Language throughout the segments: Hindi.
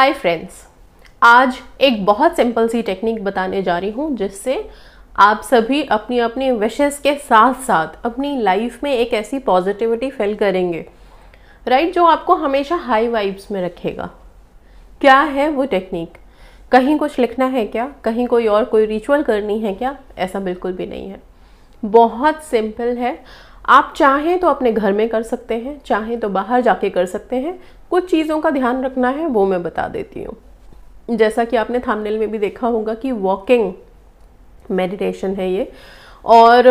हाय फ्रेंड्स, आज एक बहुत सिंपल सी टेक्निक बताने जा रही हूँ जिससे आप सभी अपनी अपनी विशेस के साथ साथ अपनी लाइफ में एक ऐसी पॉजिटिविटी फील करेंगे, राइट, जो आपको हमेशा हाई वाइब्स में रखेगा। क्या है वो टेक्निक? कहीं कुछ लिखना है क्या? कहीं कोई रिचुअल करनी है क्या? ऐसा बिल्कुल भी नहीं है। बहुत सिंपल है। आप चाहें तो अपने घर में कर सकते हैं, चाहें तो बाहर जाके कर सकते हैं। कुछ चीज़ों का ध्यान रखना है वो मैं बता देती हूँ। जैसा कि आपने थंबनेल में भी देखा होगा कि वॉकिंग मेडिटेशन है ये। और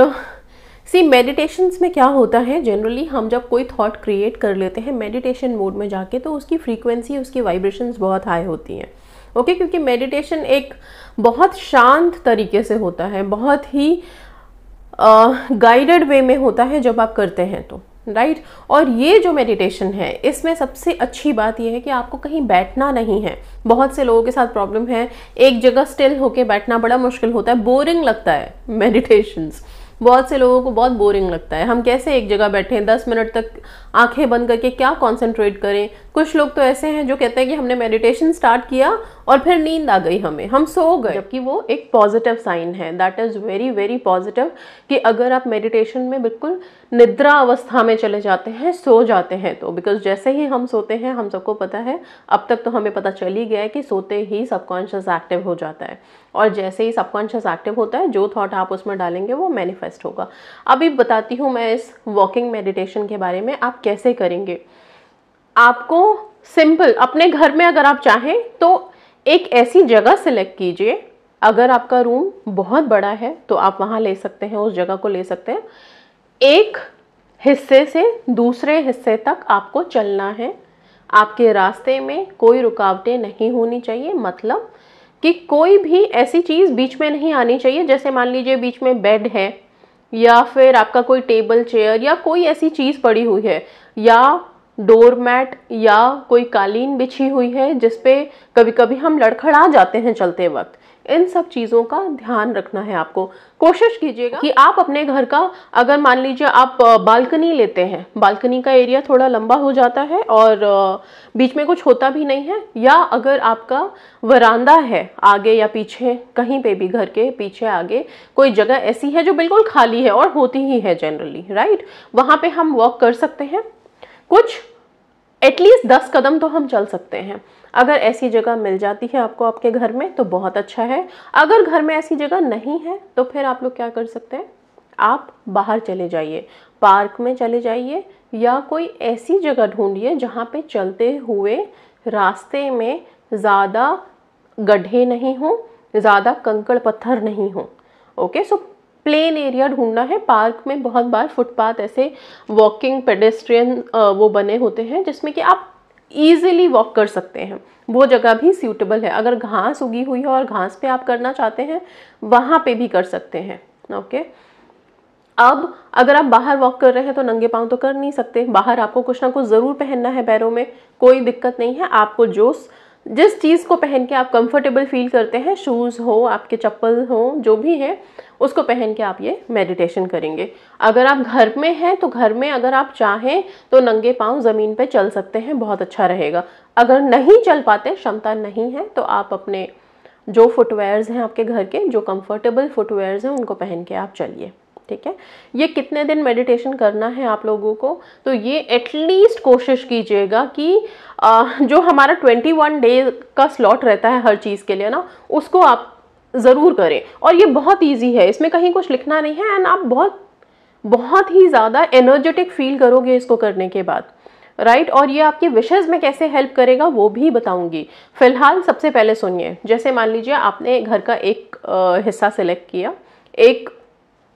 मेडिटेशंस में क्या होता है, जनरली हम जब कोई थॉट क्रिएट कर लेते हैं मेडिटेशन मोड में जाके, तो उसकी फ्रीक्वेंसी, उसकी वाइब्रेशंस बहुत हाई होती हैं। ओके, क्योंकि मेडिटेशन एक बहुत शांत तरीके से होता है, बहुत ही गाइडेड वे में होता है जब आप करते हैं तो, राइट। और ये जो मेडिटेशन है, इसमें सबसे अच्छी बात यह है कि आपको कहीं बैठना नहीं है। बहुत से लोगों के साथ प्रॉब्लम है, एक जगह स्टिल होके बैठना बड़ा मुश्किल होता है, बोरिंग लगता है मेडिटेशंस। बहुत से लोगों को बहुत बोरिंग लगता है, हम कैसे एक जगह बैठे 10 मिनट तक आंखें बंद करके क्या कंसंट्रेट करें। कुछ लोग तो ऐसे हैं जो कहते हैं कि हमने मेडिटेशन स्टार्ट किया और फिर नींद आ गई, हम सो गए, जबकि वो एक पॉजिटिव साइन है। That is very very positive कि अगर आप मेडिटेशन में बिल्कुल निद्रा अवस्था में चले जाते हैं, सो जाते हैं तो, बिकॉज जैसे ही हम सोते हैं, हम सबको पता है, अब तक तो हमें पता चल ही गया है कि सोते ही सबकॉन्शियस एक्टिव हो जाता है। और जैसे ही सबकॉन्शियस एक्टिव होता है, जो थॉट आप उसमें डालेंगे वो मैनिफेस्ट होगा। अभी बताती हूँ मैं इस वॉकिंग मेडिटेशन के बारे में, आप कैसे करेंगे। आपको सिंपल अपने घर में अगर आप चाहें तो एक ऐसी जगह सिलेक्ट कीजिए। अगर आपका रूम बहुत बड़ा है तो आप वहां ले सकते हैं, उस जगह को ले सकते हैं। एक हिस्से से दूसरे हिस्से तक आपको चलना है। आपके रास्ते में कोई रुकावटें नहीं होनी चाहिए, मतलब कि कोई भी ऐसी चीज बीच में नहीं आनी चाहिए। जैसे मान लीजिए बीच में बेड है, या फिर आपका कोई टेबल चेयर या कोई ऐसी चीज पड़ी हुई है, या डोरमैट या कोई कालीन बिछी हुई है जिसपे कभी कभी हम लड़खड़ा जाते हैं चलते वक्त। इन सब चीज़ों का ध्यान रखना है आपको। कोशिश कीजिएगा कि आप अपने घर का, अगर मान लीजिए आप बालकनी लेते हैं, बालकनी का एरिया थोड़ा लंबा हो जाता है और बीच में कुछ होता भी नहीं है, या अगर आपका वरांदा है आगे या पीछे, कहीं पे भी घर के पीछे आगे कोई जगह ऐसी है जो बिल्कुल खाली है, और होती ही है जनरली, राइट, वहां पे हम वॉक कर सकते हैं। कुछ एटलीस्ट 10 कदम तो हम चल सकते हैं। अगर ऐसी जगह मिल जाती है आपको आपके घर में तो बहुत अच्छा है। अगर घर में ऐसी जगह नहीं है तो फिर आप लोग क्या कर सकते हैं, आप बाहर चले जाइए, पार्क में चले जाइए, या कोई ऐसी जगह ढूंढिए जहाँ पे चलते हुए रास्ते में ज़्यादा गड्ढे नहीं हो, ज़्यादा कंकड़ पत्थर नहीं हो। ओके, सो प्लेन एरिया ढूंढना है। पार्क में बहुत बार फुटपाथ, ऐसे वॉकिंग पेडेस्ट्रियन वो बने होते हैं जिसमें कि आप इजीली वॉक कर सकते हैं, वो जगह भी सूटेबल है। अगर घास उगी हुई है और घास पे आप करना चाहते हैं, वहां पे भी कर सकते हैं। ओके, अब अगर आप बाहर वॉक कर रहे हैं तो नंगे पांव तो कर नहीं सकते, बाहर आपको कुछ ना कुछ जरूर पहनना है पैरों में, कोई दिक्कत नहीं है। आपको जिस चीज को पहन के आप कंफर्टेबल फील करते हैं, शूज हो, आपके चप्पल हो, जो भी है, उसको पहन के आप ये मेडिटेशन करेंगे। अगर आप घर में हैं तो घर में अगर आप चाहें तो नंगे पांव जमीन पे चल सकते हैं, बहुत अच्छा रहेगा। अगर नहीं चल पाते, क्षमता नहीं है, तो आप अपने जो फुटवेयर्स हैं आपके घर के, जो कंफर्टेबल फुटवेयर्स हैं, उनको पहन के आप चलिए, ठीक है। ये कितने दिन मेडिटेशन करना है आप लोगों को, तो ये एटलीस्ट कोशिश कीजिएगा कि जो हमारा 21 डे का स्लॉट रहता है हर चीज़ के लिए ना, उसको आप ज़रूर करें। और ये बहुत इजी है, इसमें कहीं कुछ लिखना नहीं है, एंड आप बहुत बहुत ही ज़्यादा एनर्जेटिक फील करोगे इसको करने के बाद, राइट। और ये आपकी विशेज़ में कैसे हेल्प करेगा वो भी बताऊंगी। फिलहाल सबसे पहले सुनिए, जैसे मान लीजिए आपने घर का एक हिस्सा सेलेक्ट किया,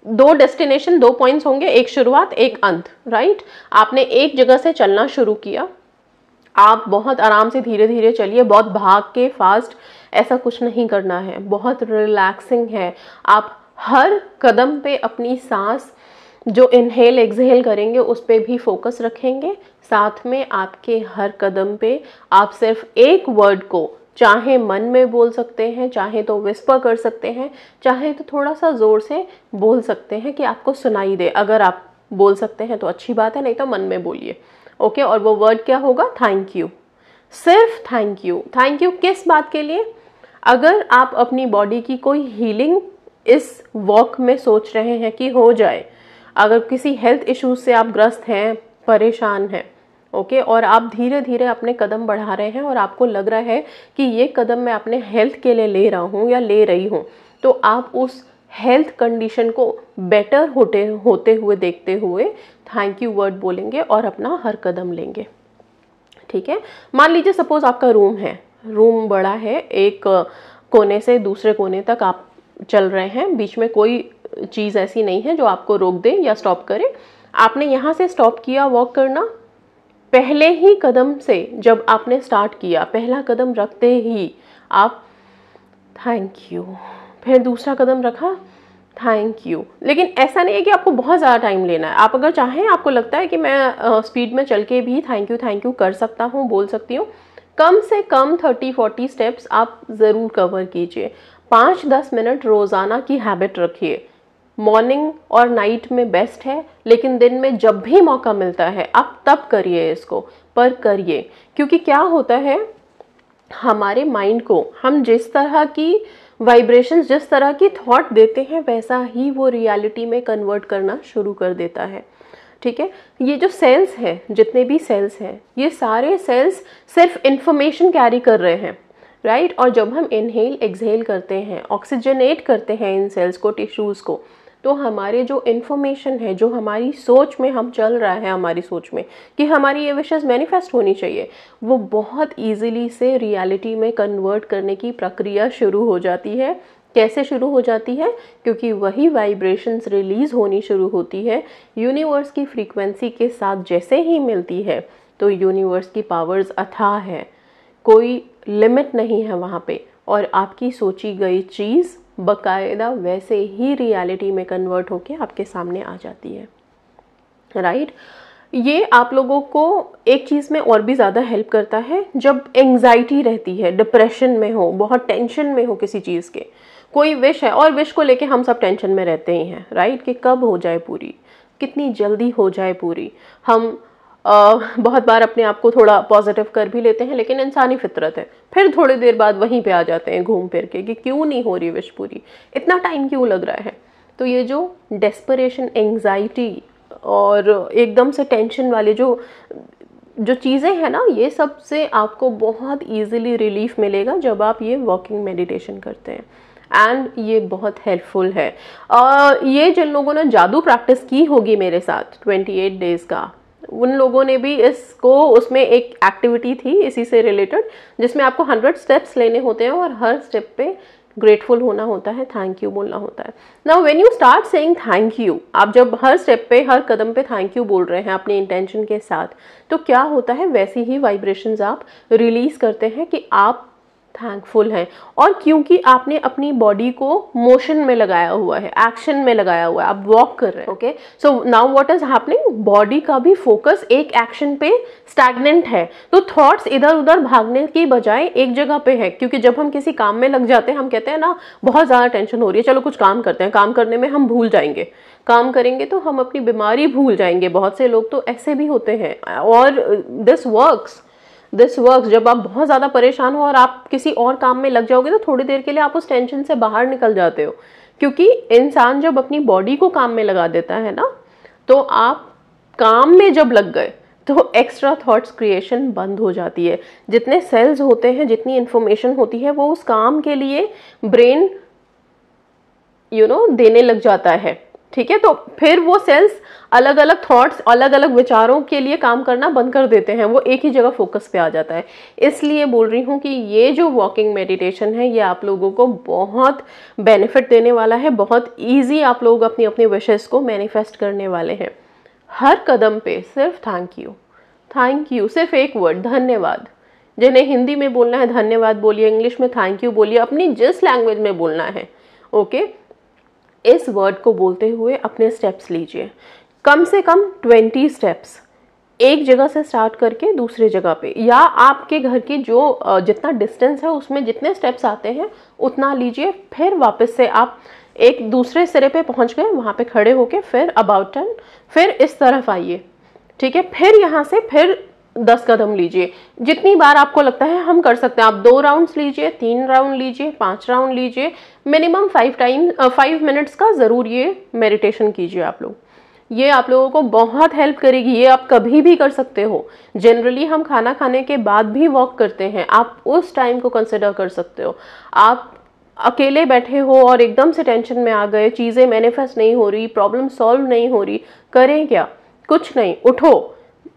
दो डेस्टिनेशन, 2 पॉइंट्स होंगे, एक शुरुआत एक अंत, राइट। आपने एक जगह से चलना शुरू किया, आप बहुत आराम से धीरे धीरे चलिए, बहुत भाग के फास्ट ऐसा कुछ नहीं करना है, बहुत रिलैक्सिंग है। आप हर कदम पे अपनी सांस जो इनहेल एक्सहेल करेंगे उस पे भी फोकस रखेंगे। साथ में आपके हर कदम पे आप सिर्फ एक वर्ड को, चाहे मन में बोल सकते हैं, चाहे तो विस्पर कर सकते हैं, चाहे तो थोड़ा सा जोर से बोल सकते हैं कि आपको सुनाई दे। अगर आप बोल सकते हैं तो अच्छी बात है, नहीं तो मन में बोलिए। ओके, और वो वर्ड क्या होगा, थैंक यू। सिर्फ थैंक यू। थैंक यू किस बात के लिए? अगर आप अपनी बॉडी की कोई हीलिंग इस वॉक में सोच रहे हैं कि हो जाए, अगर किसी हेल्थ इश्यूज से आप ग्रस्त हैं, परेशान हैं, ओके, और आप धीरे धीरे अपने कदम बढ़ा रहे हैं और आपको लग रहा है कि ये कदम मैं अपने हेल्थ के लिए ले रहा हूँ या ले रही हूँ, तो आप उस हेल्थ कंडीशन को बेटर होते हुए देखते हुए थैंक यू वर्ड बोलेंगे और अपना हर कदम लेंगे। ठीक है, मान लीजिए सपोज आपका रूम है, रूम बड़ा है, एक कोने से दूसरे कोने तक आप चल रहे हैं, बीच में कोई चीज़ ऐसी नहीं है जो आपको रोक दे या स्टॉप करे। आपने यहाँ से स्टॉप किया वॉक करना, पहले ही कदम से जब आपने स्टार्ट किया, पहला कदम रखते ही आप थैंक यू, फिर दूसरा कदम रखा थैंक यू। लेकिन ऐसा नहीं है कि आपको बहुत ज़्यादा टाइम लेना है। आप अगर चाहें, आपको लगता है कि मैं स्पीड में चल के भी थैंक यू कर सकता हूँ, बोल सकती हूँ, कम से कम 30-40 स्टेप्स आप ज़रूर कवर कीजिए। 5-10 मिनट रोज़ाना की हैबिट रखिए। मॉर्निंग और नाइट में बेस्ट है, लेकिन दिन में जब भी मौका मिलता है आप तब करिए इसको, पर करिए। क्योंकि क्या होता है, हमारे माइंड को हम जिस तरह की वाइब्रेशंस, जिस तरह की थॉट देते हैं, वैसा ही वो रियलिटी में कन्वर्ट करना शुरू कर देता है। ठीक है, ये जो सेल्स हैं, जितने भी सेल्स हैं, ये सारे सेल्स सिर्फ इंफॉर्मेशन कैरी कर रहे हैं, राइट। और जब हम इनहेल एक्सहेल करते हैं, ऑक्सीजनेट करते हैं इन सेल्स को, टिश्यूज़ को, तो हमारे जो इन्फॉर्मेशन है, जो हमारी सोच में हम चल रहा है, हमारी सोच में कि हमारी ये विशेस मैनिफेस्ट होनी चाहिए, वो बहुत ईजिली से रियलिटी में कन्वर्ट करने की प्रक्रिया शुरू हो जाती है। कैसे शुरू हो जाती है? क्योंकि वही वाइब्रेशंस रिलीज होनी शुरू होती है यूनिवर्स की फ्रीक्वेंसी के साथ। जैसे ही मिलती है तो यूनिवर्स की पावर्स अथाह है, कोई लिमिट नहीं है वहाँ पे, और आपकी सोची गई चीज़ बकायदा वैसे ही रियलिटी में कन्वर्ट होके आपके सामने आ जाती है, राइट। ये आप लोगों को एक चीज़ में और भी ज़्यादा हेल्प करता है। जब एंग्जाइटी रहती है, डिप्रेशन में हो, बहुत टेंशन में हो किसी चीज़ के, कोई विश है, और विश को लेके हम सब टेंशन में रहते ही हैं, राइट, कि कब हो जाए पूरी, कितनी जल्दी हो जाए पूरी। हम बहुत बार अपने आप को थोड़ा पॉजिटिव कर भी लेते हैं, लेकिन इंसानी फितरत है, फिर थोड़ी देर बाद वहीं पे आ जाते हैं घूम फिर के कि क्यों नहीं हो रही विश पूरी, इतना टाइम क्यों लग रहा है। तो ये जो डेस्परेशन, एंग्जाइटी और एकदम से टेंशन वाली जो चीज़ें हैं ना, ये सब से आपको बहुत ईजिली रिलीफ मिलेगा जब आप ये वॉकिंग मेडिटेशन करते हैं। एंड ये बहुत हेल्पफुल है। ये जिन लोगों ने जादू प्रैक्टिस की होगी मेरे साथ 28 डेज़ का, उन लोगों ने भी इसको, उसमें एक एक्टिविटी थी इसी से रिलेटेड, जिसमें आपको 100 स्टेप्स लेने होते हैं और हर स्टेप पे ग्रेटफुल होना होता है, थैंक यू बोलना होता है। Now when you start saying thank you, आप जब हर स्टेप पे, हर कदम पे थैंक यू बोल रहे हैं अपने इंटेंशन के साथ, तो क्या होता है, वैसी ही वाइब्रेशंस आप रिलीज करते हैं कि आप थैंकफुल हैं। और क्योंकि आपने अपनी बॉडी को मोशन में लगाया हुआ है, एक्शन में लगाया हुआ है, आप वॉक कर रहे हैं, okay. So now what is happening, body का भी फोकस एक एक्शन पे स्टैग्नेंट है, तो थॉट्स इधर उधर भागने की बजाय एक जगह पे है। क्योंकि जब हम किसी काम में लग जाते हैं, हम कहते हैं ना बहुत ज्यादा टेंशन हो रही है, चलो कुछ काम करते हैं, काम करने में हम भूल जाएंगे, काम करेंगे तो हम अपनी बीमारी भूल जाएंगे। बहुत से लोग तो ऐसे भी होते हैं, और दिस वर्क्स। जब आप बहुत ज़्यादा परेशान हो और आप किसी और काम में लग जाओगे, तो थोड़ी देर के लिए आप उस टेंशन से बाहर निकल जाते हो। क्योंकि इंसान जब अपनी बॉडी को काम में लगा देता है ना, तो आप काम में जब लग गए तो एक्स्ट्रा थॉट्स क्रिएशन बंद हो जाती है। जितने सेल्स होते हैं, जितनी इंफॉर्मेशन होती है, वो उस काम के लिए ब्रेन देने लग जाता है, ठीक है। तो फिर वो सेल्स अलग अलग थॉट्स, अलग अलग विचारों के लिए काम करना बंद कर देते हैं, वो एक ही जगह फोकस पे आ जाता है। इसलिए बोल रही हूँ कि ये जो वॉकिंग मेडिटेशन है, ये आप लोगों को बहुत बेनिफिट देने वाला है। बहुत इजी आप लोग अपनी अपनी विशेस को मैनिफेस्ट करने वाले हैं। हर कदम पे सिर्फ थैंक यू, सिर्फ एक वर्ड, धन्यवाद। जिन्हें हिंदी में बोलना है धन्यवाद बोलिए, इंग्लिश में थैंक यू बोलिए, अपनी जिस लैंग्वेज में बोलना है, ओके। इस वर्ड को बोलते हुए अपने स्टेप्स लीजिए, कम से कम 20 स्टेप्स, एक जगह से स्टार्ट करके दूसरे जगह पे, या आपके घर की जो जितना डिस्टेंस है उसमें जितने स्टेप्स आते हैं उतना लीजिए। फिर वापस से आप एक दूसरे सिरे पे पहुंच गए, वहाँ पे खड़े होके फिर अबाउट टर्न, फिर इस तरफ आइए, ठीक है। फिर यहाँ से फिर 10 कदम लीजिए, जितनी बार आपको लगता है हम कर सकते हैं। आप 2 राउंड्स लीजिए, 3 राउंड लीजिए, 5 राउंड लीजिए, मिनिमम 5 मिनट्स का ज़रूर ये मेडिटेशन कीजिए आप लोग। ये आप लोगों को बहुत हेल्प करेगी। ये आप कभी भी कर सकते हो। जनरली हम खाना खाने के बाद भी वॉक करते हैं, आप उस टाइम को कंसिडर कर सकते हो। आप अकेले बैठे हो और एकदम से टेंशन में आ गए, चीज़ें मैनिफेस्ट नहीं हो रही, प्रॉब्लम सॉल्व नहीं हो रही, करें क्या? कुछ नहीं, उठो,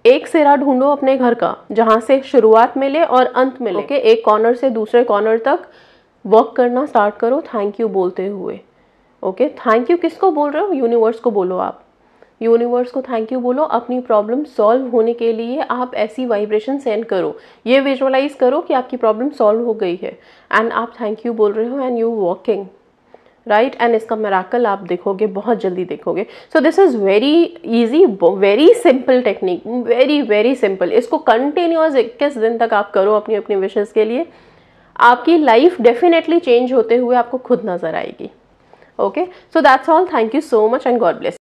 एक सिरा ढूंढो अपने घर का जहां से शुरुआत मिले और अंत मिले। ओके, एक कॉर्नर से दूसरे कॉर्नर तक वॉक करना स्टार्ट करो थैंक यू बोलते हुए। ओके, थैंक यू किसको बोल रहे हो? यूनिवर्स को बोलो। आप यूनिवर्स को थैंक यू बोलो। अपनी प्रॉब्लम सॉल्व होने के लिए आप ऐसी वाइब्रेशन सेंड करो, ये विजुअलाइज करो कि आपकी प्रॉब्लम सॉल्व हो गई है एंड आप थैंक यू बोल रहे हो and you walking right. And इसका मिराकल आप देखोगे, बहुत जल्दी देखोगे। So this is very easy, very simple technique, very very simple. इसको कंटिन्यूअस 21 दिन तक आप करो अपनी अपनी विशेज़ के लिए। आपकी लाइफ डेफिनेटली चेंज होते हुए आपको खुद नजर आएगी। Okay, so that's all. Thank you so much and God bless.